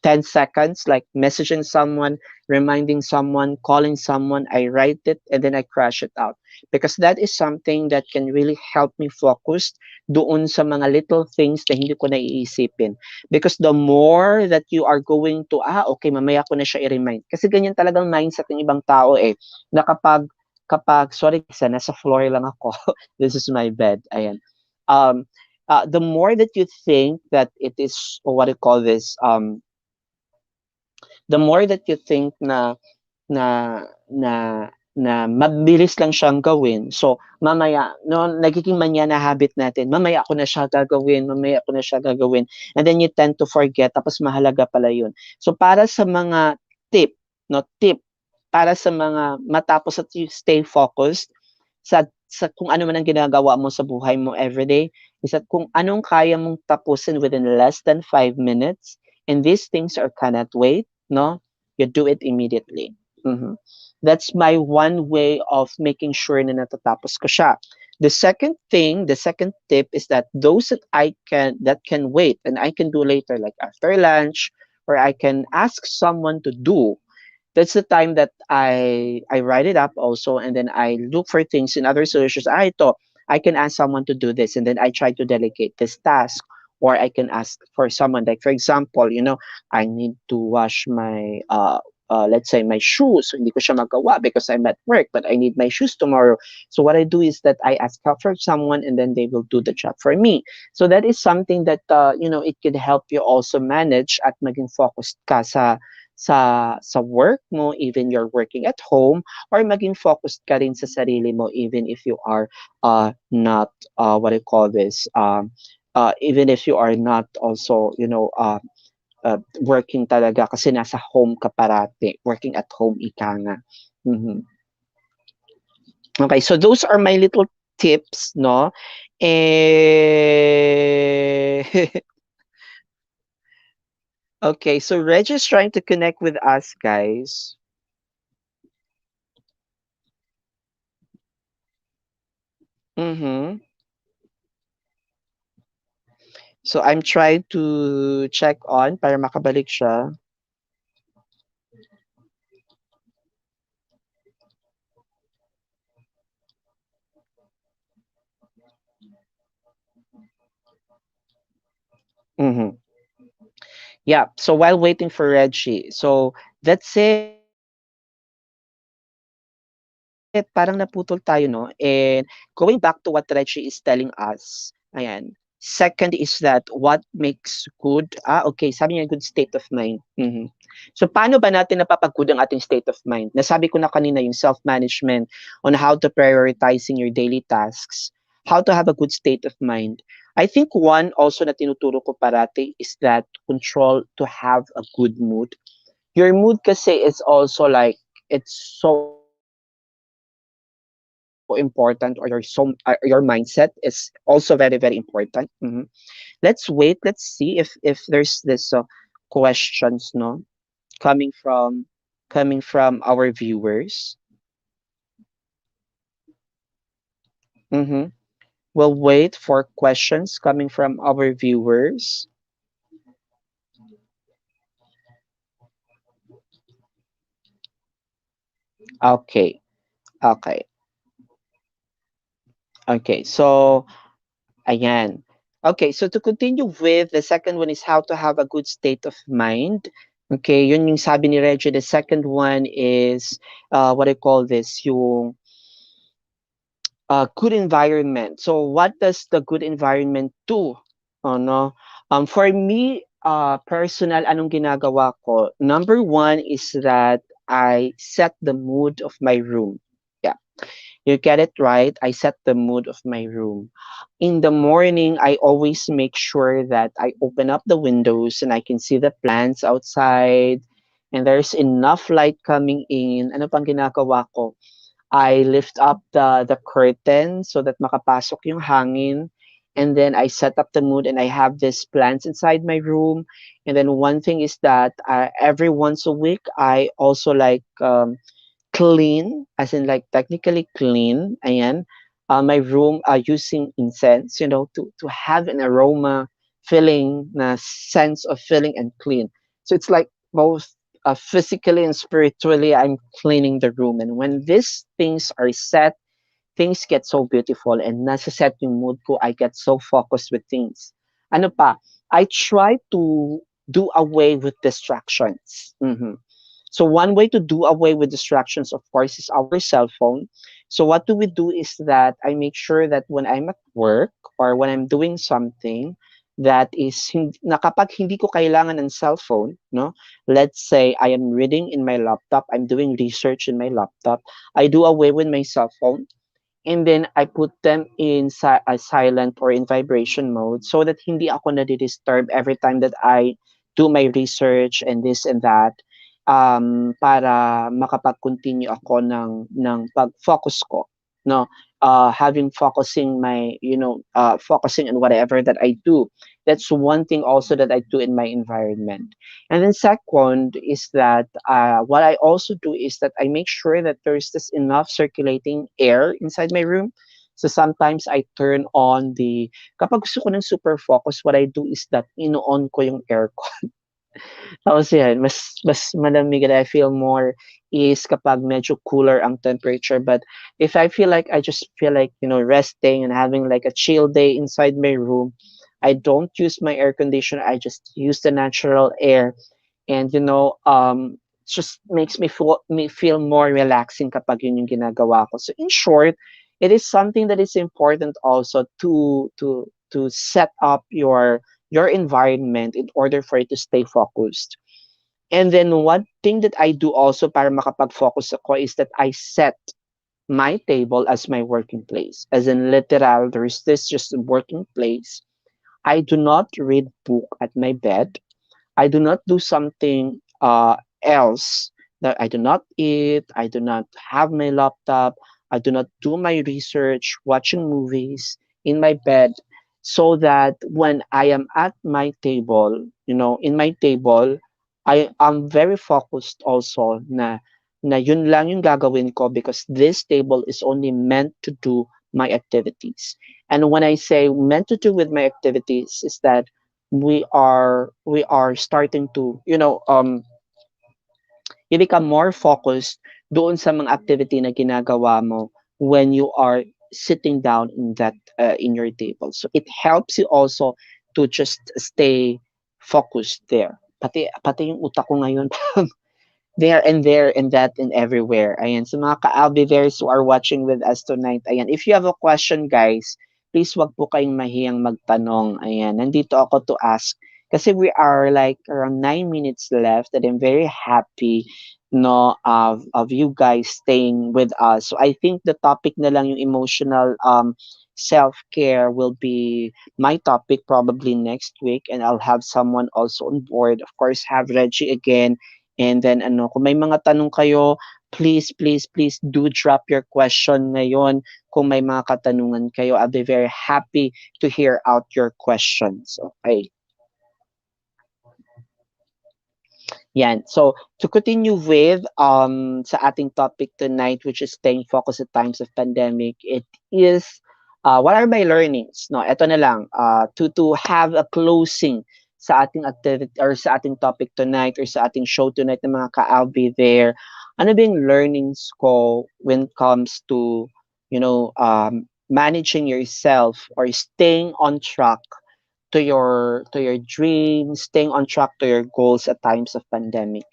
10 seconds, like messaging someone, reminding someone, calling someone, I write it, and then I crash it out. Because that is something that can really help me focus doon sa mga little things na hindi ko naiisipin. Because the more that you are going to, okay, mamaya ko na siya i-remind. Kasi ganyan talagang mindset ng ibang tao na kapag, sorry, kasi nasa floor lang ako. This is my bed. Ayan. The more that you think that it is, or what I call this, the more that you think na na na mabilis lang siyang gawin. So, mamaya, no, nagiging manyana habit natin, mamaya ako na siya gagawin, mamaya ako na siya gagawin. And then you tend to forget, tapos mahalaga pala yun. So, para sa mga tip, para sa mga matapos at you stay focused sa kung ano man ang ginagawa mo sa buhay mo everyday, is that kung anong kaya mong tapusin within less than 5 minutes, and these things are cannot wait, no, you do it immediately. That's my one way of making sure na natatapos ko siya. The second tip is that those that can wait and I can do later, like after lunch, or I can ask someone to do. That's the time that I write it up also, and then I look for things in other solutions. Ito, I can ask someone to do this, and then I try to delegate this task, or I can ask for someone. Like for example, I need to wash my let's say my shoes. So hindi ko siya magawa because I'm at work, but I need my shoes tomorrow. So what I do is that I ask help for someone and then they will do the job for me. So that is something that, it could help you also manage at maging focused ka sa work mo, even you're working at home, or maging focused ka rin sa sarili mo, even if you are not, what do you call this, even if you are not also, working talaga kasi nasa home ka parati, working at home ika nga. Mhm. Okay, so those are my little tips, no? Eh, okay, so Reg is trying to connect with us, guys. Mm-hmm. So I'm trying to check on para makabalik siya. Mm-hmm. Yeah, so while waiting for Reggie, so that's it. Parang naputol tayo, no? And going back to what Reggie is telling us, ayan. Second is that what makes good, okay, sabi niya good state of mind. Mhm. So paano ba natin napapag-good ang ating state of mind? Nasabi ko na kanina yung self-management on how to prioritizing your daily tasks, how to have a good state of mind. I think one also na tinuturo ko parati is that control to have a good mood. Your mood kasi is also like it's so important, or your mindset is also very very important. Let's wait. Let's see if there's this questions, no, coming from our viewers. Mm-hmm. We'll wait for questions coming from our viewers. Okay. Okay. Okay. So ayan. Okay, so to continue with, the second one is how to have a good state of mind. Okay, yun yung sabi ni Reggie. The second one is, what I call this, yung good environment. So what does the good environment do? No? For me, personal, anong ginagawa ko? Number one is that I set the mood of my room. Yeah, you get it right. I set the mood of my room. In the morning, I always make sure that I open up the windows and I can see the plants outside and there's enough light coming in. Ano pang ginagawa ko? I lift up the curtain so that makapasok yung hangin. And then I set up the mood and I have these plants inside my room. And then one thing is that every once a week, I also like clean, as in like technically clean, ayan, my room using incense, to have an aroma, feeling, na sense of feeling and clean. So it's like both physically and spiritually, I'm cleaning the room. And when these things are set, things get so beautiful and nasa set yung mood ko, I get so focused with things. Ano pa? I try to do away with distractions. Mhm. So one way to do away with distractions, of course, is our cell phone. So what do we do is that I make sure that when I'm at work or when I'm doing something that is na kapag hindi ko kailangan ng cell phone, no? Let's say I am reading in my laptop, I'm doing research in my laptop, I do away with my cell phone and then I put them in a silent or in vibration mode so that hindi ako nadi-disturb every time that I do my research and this and that, para makapag-continue ako ng pag-focus ko, no? Having focusing my, focusing on whatever that I do. That's one thing also that I do in my environment. And then second is that what I also do is that I make sure that there's this enough circulating air inside my room. So sometimes I turn on kapag gusto ko ng super focus, what I do is that ino-on ko yung aircon. Tapos yan, mas malamig and I feel more is kapag medyo cooler ang temperature. But if I feel like I just feel like, resting and having like a chill day inside my room, I don't use my air conditioner. I just use the natural air. And just makes me feel more relaxing kapag yun yung ginagawa ko. So in short, it is something that is important also to set up your environment in order for it to stay focused. And then one thing that I do also para makapag-focus ako is that I set my table as my working place. As in literal, there's this just working place. I do not read book at my bed. I do not do something else, that I do not eat. I do not have my laptop. I do not do my research, watching movies in my bed, so that when I am at my table, in my table, I am very focused also na yun lang yung gagawin ko because this table is only meant to do my activities. And when I say meant to do with my activities is that we are starting to you become more focused doon sa mga activity na ginagawa mo when you are sitting down in your table. So it helps you also to just stay focused there. Pati yung utak ko ngayon there and that and everywhere. Ayan, sa mga ka-Albiveres who are watching with us tonight, ayan, if you have a question, guys, please wag po kayong mahiyang magtanong. Ayan, nandito ako to ask. Kasi we are like around 9 minutes left and I'm very happy no of you guys staying with us. So I think the topic na lang yung emotional self-care will be my topic probably next week, and I'll have someone also on board. Of course, have Reggie again. And then kung may mga tanong kayo, please, please, please do drop your question ngayon. Kung may mga katanungan kayo, I'll be very happy to hear out your questions. Okay. Yan. So, to continue with sa ating topic tonight, which is staying focused at times of pandemic, it is what are my learnings? No, ito na lang to have a closing sa ating activity or sa ating topic tonight or sa ating show tonight ng mga ka-I'll be there. Ano ba yung learnings ko when it comes to managing yourself or staying on track to your dreams, staying on track to your goals at times of pandemic.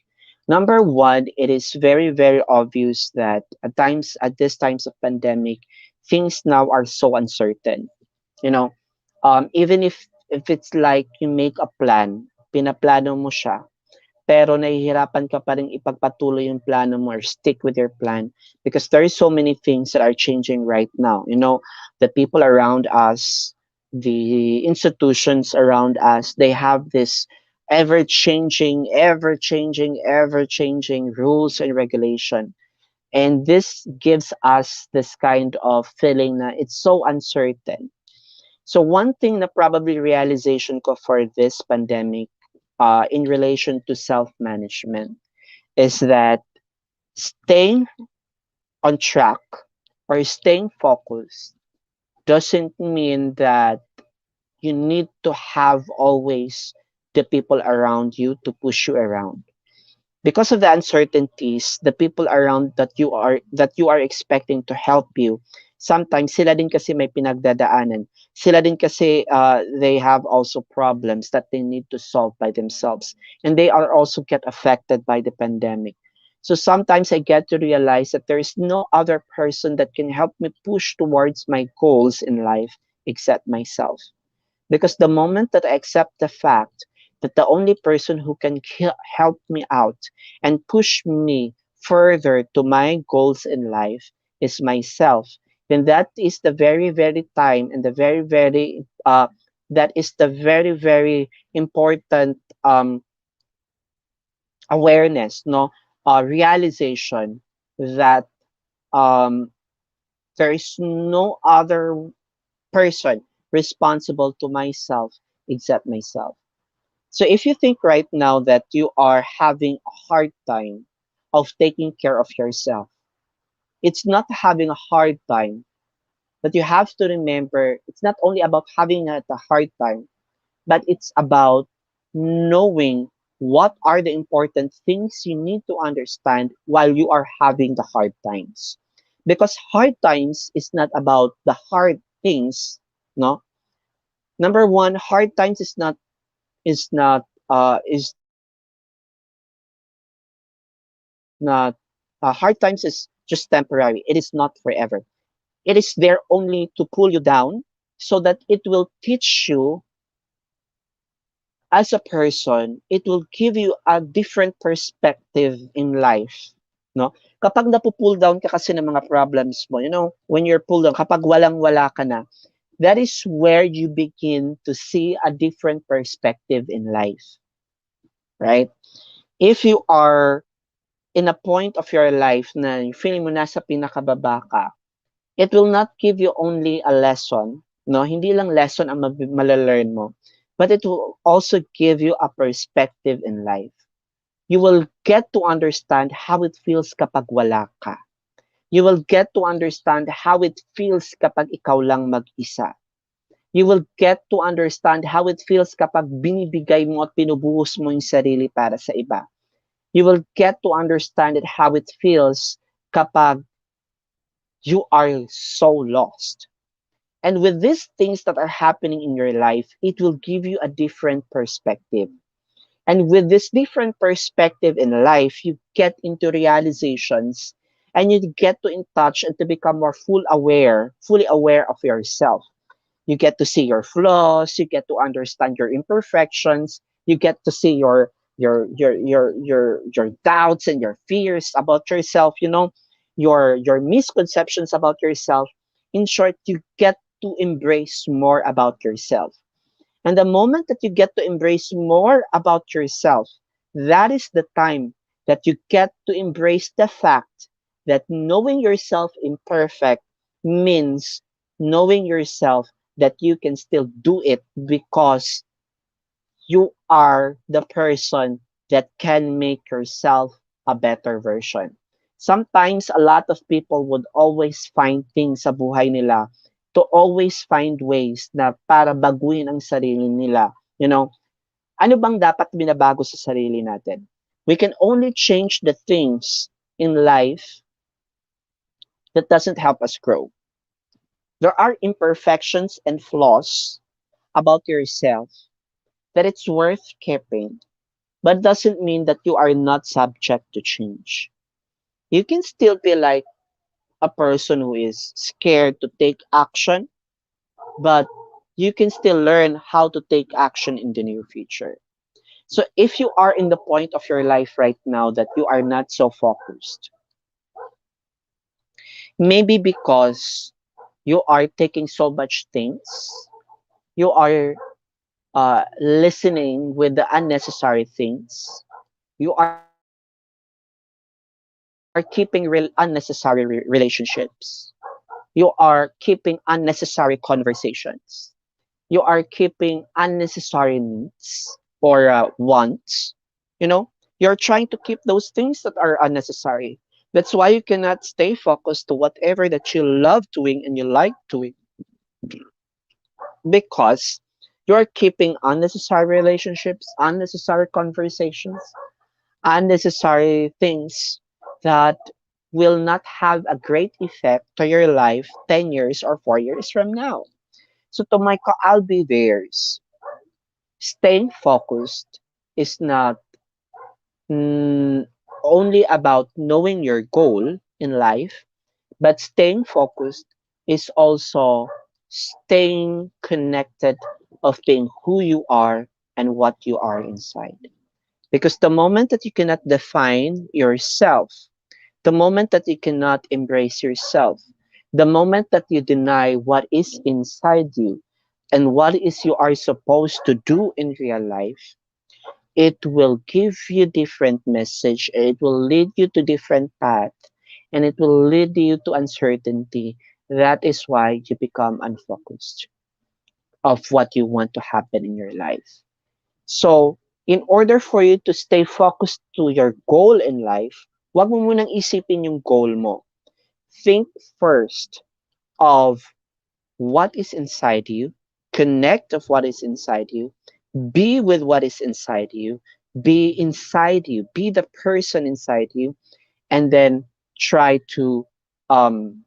Number one, it is very, very obvious that at these times of pandemic, things now are so uncertain. You know, even if it's like you make a plan, pinaplano mo siya, pero nahihirapan ka pa rin ipagpatuloy yung plano mo or stick with your plan because there is so many things that are changing right now. The people around us, the institutions around us, they have this ever changing rules and regulation. And this gives us this kind of feeling that it's so uncertain. So one thing na probably realization ko for this pandemic in relation to self-management is that staying on track or staying focused doesn't mean that you need to have always the people around you to push you around. Because of the uncertainties, the people around that you are expecting to help you, sometimes sila din kasi may pinagdadaanan. Sila din kasi they have also problems that they need to solve by themselves, and they are also get affected by the pandemic. So sometimes I get to realize that there is no other person that can help me push towards my goals in life except myself. Because the moment that I accept the fact that the only person who can help me out and push me further to my goals in life is myself, then that is the very, very time and the very, very, that is the very, very important awareness, no, realization that um, there is no other person responsible to myself except myself. So if you think right now that you are having a hard time of taking care of yourself, it's not having a hard time, but you have to remember it's not only about having a hard time, but it's about knowing what are the important things you need to understand while you are having the hard times. Because hard times is not about the hard things, no. Number one, hard times is not not hard times is just temporary. It is not forever. It is there only to pull you down so that it will teach you as a person, it will give you a different perspective in life. No? Kapag napupull down ka kasi ng mga problems mo, when you're pulled down, kapag walang-wala ka na, that is where you begin to see a different perspective in life, right? If you are in a point of your life na feeling mo nasa pinakababa ka, it will not give you only a lesson, no? Hindi lang lesson ang malalearn mo, but it will also give you a perspective in life. You will get to understand how it feels kapag wala ka. You will get to understand how it feels kapag ikaw lang mag-isa. You will get to understand how it feels kapag binibigay mo at pinubuhos mo yung sarili para sa iba. You will get to understand it how it feels kapag you are so lost. And with these things that are happening in your life, it will give you a different perspective. And with this different perspective in life, you get into realizations and you get to in touch and to become more fully aware of yourself. You get to see your flaws, you get to understand your imperfections, you get to see your doubts and your fears about yourself, your misconceptions about yourself. In short, you get to embrace more about yourself. And the moment that you get to embrace more about yourself, that is the time that you get to embrace the fact that knowing yourself imperfect means knowing yourself that you can still do it because you are the person that can make yourself a better version. Sometimes a lot of people would always find things sa buhay nila to always find ways na para baguhin ang sarili nila. Ano bang dapat binabago sa sarili natin? We can only change the things in life that doesn't help us grow. There are imperfections and flaws about yourself that it's worth keeping, but doesn't mean that you are not subject to change. You can still be like a person who is scared to take action, but you can still learn how to take action in the near future. So if you are in the point of your life right now that you are not so focused, maybe because you are taking so much things, you are listening with the unnecessary things, you are keeping unnecessary relationships, you are keeping unnecessary conversations, you are keeping unnecessary needs or wants, you're trying to keep those things that are unnecessary. That's why you cannot stay focused to whatever that you love doing and you like doing because you're keeping unnecessary relationships, unnecessary conversations, unnecessary things that will not have a great effect to your life 10 years or 4 years from now. So to my Albi bears, staying focused is not mm, only about knowing your goal in life, but staying focused is also staying connected of being who you are and what you are inside. Because the moment that you cannot define yourself, the moment that you cannot embrace yourself, the moment that you deny what is inside you and what is you are supposed to do in real life, it will give you different message, it will lead you to different path, and it will lead you to uncertainty. That is why you become unfocused of what you want to happen in your life. So, in order for you to stay focused to your goal in life, wag mo munang isipin yung goal mo. Think first of what is inside you, connect of what is inside you, be with what is inside you, be the person inside you, and then try to um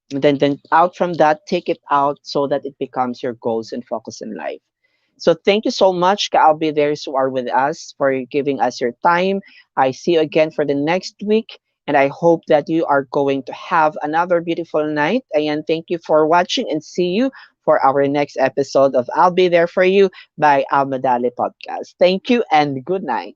then out from that take it out so that it becomes your goals and focus in life. So thank you so much, Kaalbi, there's who are with us for giving us your time. I see you again for the next week. And I hope that you are going to have another beautiful night. And thank you for watching and see you for our next episode of I'll Be There For You by Almadali Podcast. Thank you and good night.